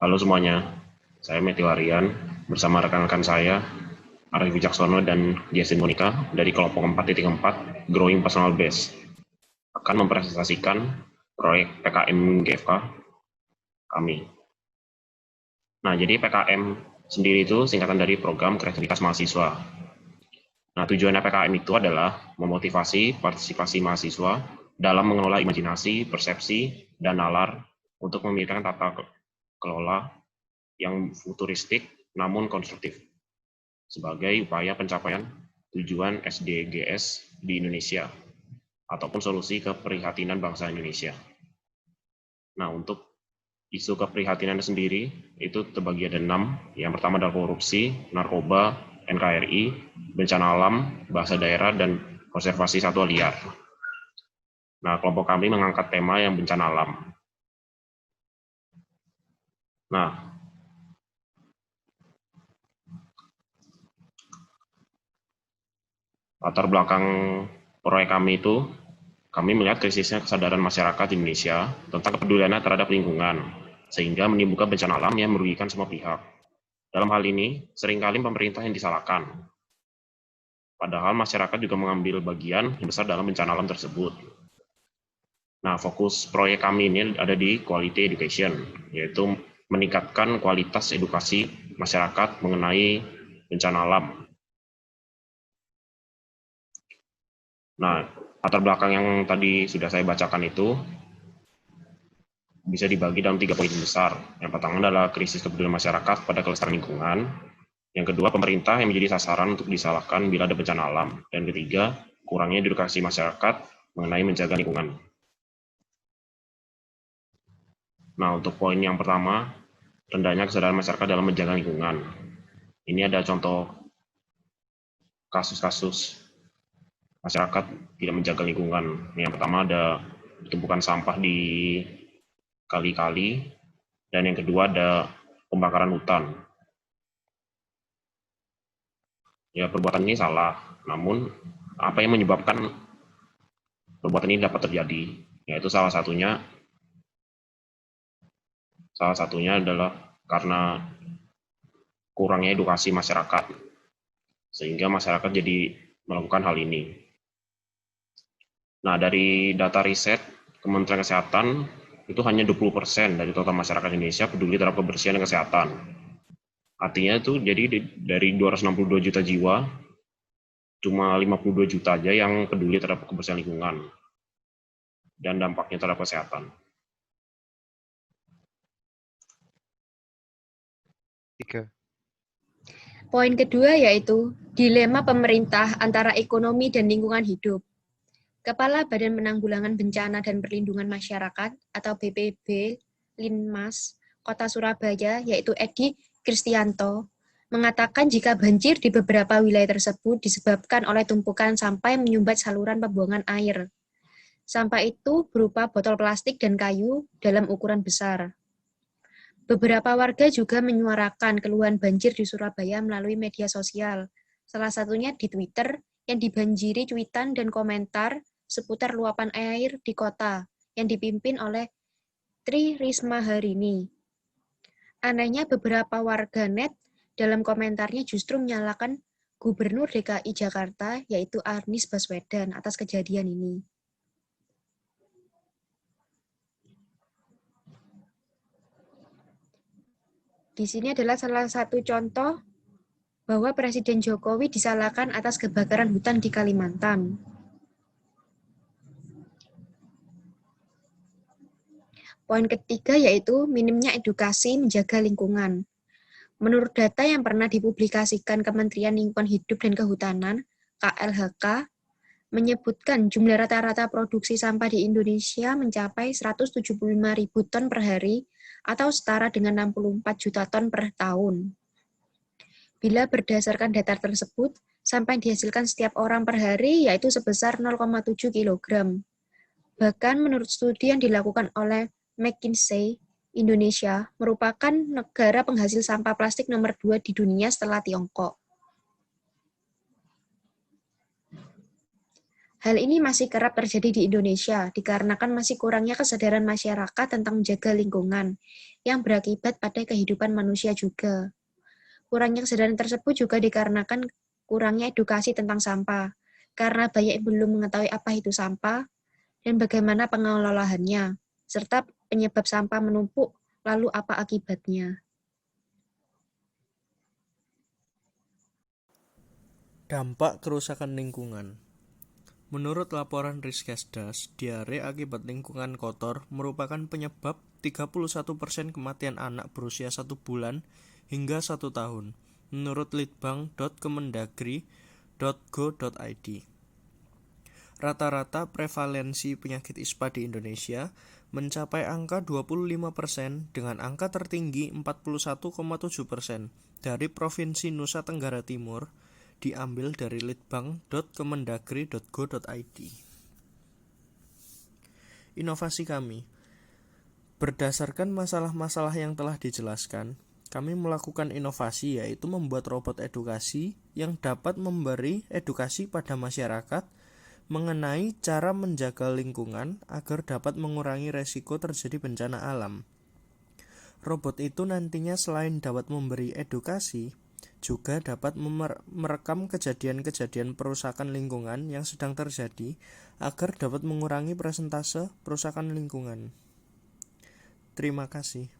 Halo semuanya, saya Matthew Aryan bersama rekan-rekan saya Arif Wijaksono dan Jason Monica dari kelompok 4.4 Growing Personal Base akan mempresentasikan proyek PKM GFK kami. Nah, jadi PKM sendiri itu singkatan dari Program Kreativitas Mahasiswa. Nah, tujuannya PKM itu adalah memotivasi partisipasi mahasiswa dalam mengelola imajinasi, persepsi, dan nalar untuk memikirkan tata kelola yang futuristik namun konstruktif sebagai upaya pencapaian tujuan SDGs di Indonesia ataupun solusi keprihatinan bangsa Indonesia. Nah, untuk isu keprihatinan sendiri itu terbagi ada 6. Yang pertama adalah korupsi, narkoba, NKRI, bencana alam, bahasa daerah, dan konservasi satwa liar. Nah, kelompok kami mengangkat tema yang bencana alam. Nah, latar belakang proyek kami itu, kami melihat krisisnya kesadaran masyarakat Indonesia tentang kepeduliannya terhadap lingkungan, sehingga menimbulkan bencana alam yang merugikan semua pihak. Dalam hal ini, seringkali pemerintah yang disalahkan. Padahal masyarakat juga mengambil bagian yang besar dalam bencana alam tersebut. Nah, fokus proyek kami ini ada di quality education, yaitu meningkatkan kualitas edukasi masyarakat mengenai bencana alam. Nah, latar belakang yang tadi sudah saya bacakan itu bisa dibagi dalam 3 poin besar. Yang pertama adalah krisis kepedulian masyarakat pada kelestarian lingkungan. Yang kedua, pemerintah yang menjadi sasaran untuk disalahkan bila ada bencana alam. Dan ketiga, kurangnya edukasi masyarakat mengenai menjaga lingkungan. Nah, untuk poin yang pertama, rendahnya kesadaran masyarakat dalam menjaga lingkungan. Ini ada contoh kasus-kasus masyarakat tidak menjaga lingkungan. Yang pertama ada tumpukan sampah di kali-kali, dan yang kedua ada pembakaran hutan. Ya, perbuatan ini salah, namun apa yang menyebabkan perbuatan ini dapat terjadi? Yaitu salah satunya adalah karena kurangnya edukasi masyarakat, sehingga masyarakat jadi melakukan hal ini. Nah, dari data riset Kementerian Kesehatan, itu hanya 20% dari total masyarakat Indonesia peduli terhadap kebersihan dan kesehatan. Artinya itu jadi dari 262 juta jiwa, cuma 52 juta aja yang peduli terhadap kebersihan lingkungan dan dampaknya terhadap kesehatan. 3. Poin kedua yaitu dilema pemerintah antara ekonomi dan lingkungan hidup. Kepala Badan Penanggulangan Bencana dan Perlindungan Masyarakat atau BPB Linmas Kota Surabaya yaitu Edi Kristianto mengatakan jika banjir di beberapa wilayah tersebut disebabkan oleh tumpukan sampah yang menyumbat saluran pembuangan air. Sampah itu berupa botol plastik dan kayu dalam ukuran besar. Beberapa warga juga menyuarakan keluhan banjir di Surabaya melalui media sosial, salah satunya di Twitter yang dibanjiri cuitan dan komentar seputar luapan air di kota yang dipimpin oleh Tri Risma Harini. Anehnya beberapa warganet dalam komentarnya justru menyalahkan Gubernur DKI Jakarta yaitu Anies Baswedan atas kejadian ini. Di sini adalah salah satu contoh bahwa Presiden Jokowi disalahkan atas kebakaran hutan di Kalimantan. Poin ketiga yaitu minimnya edukasi menjaga lingkungan. Menurut data yang pernah dipublikasikan Kementerian Lingkungan Hidup dan Kehutanan, KLHK, menyebutkan jumlah rata-rata produksi sampah di Indonesia mencapai 175.000 ton per hari atau setara dengan 64 juta ton per tahun. Bila berdasarkan data tersebut, sampah yang dihasilkan setiap orang per hari yaitu sebesar 0,7 kg. Bahkan menurut studi yang dilakukan oleh McKinsey, Indonesia merupakan negara penghasil sampah plastik nomor 2 di dunia setelah Tiongkok. Hal ini masih kerap terjadi di Indonesia dikarenakan masih kurangnya kesadaran masyarakat tentang menjaga lingkungan yang berakibat pada kehidupan manusia juga. Kurangnya kesadaran tersebut juga dikarenakan kurangnya edukasi tentang sampah, karena banyak yang belum mengetahui apa itu sampah dan bagaimana pengelolaannya, serta penyebab sampah menumpuk, lalu apa akibatnya. Dampak kerusakan lingkungan. Menurut laporan Riskesdas, diare akibat lingkungan kotor merupakan penyebab 31% kematian anak berusia 1 bulan hingga 1 tahun, menurut litbang.kemendagri.go.id. Rata-rata prevalensi penyakit ISPA di Indonesia mencapai angka 25% dengan angka tertinggi 41,7% dari Provinsi Nusa Tenggara Timur, diambil dari litbang.kemendagri.go.id. Inovasi kami. Berdasarkan masalah-masalah yang telah dijelaskan, kami melakukan inovasi yaitu membuat robot edukasi yang dapat memberi edukasi pada masyarakat mengenai cara menjaga lingkungan agar dapat mengurangi resiko terjadi bencana alam. Robot itu nantinya selain dapat memberi edukasi, juga dapat merekam kejadian-kejadian perusakan lingkungan yang sedang terjadi agar dapat mengurangi persentase perusakan lingkungan. Terima kasih.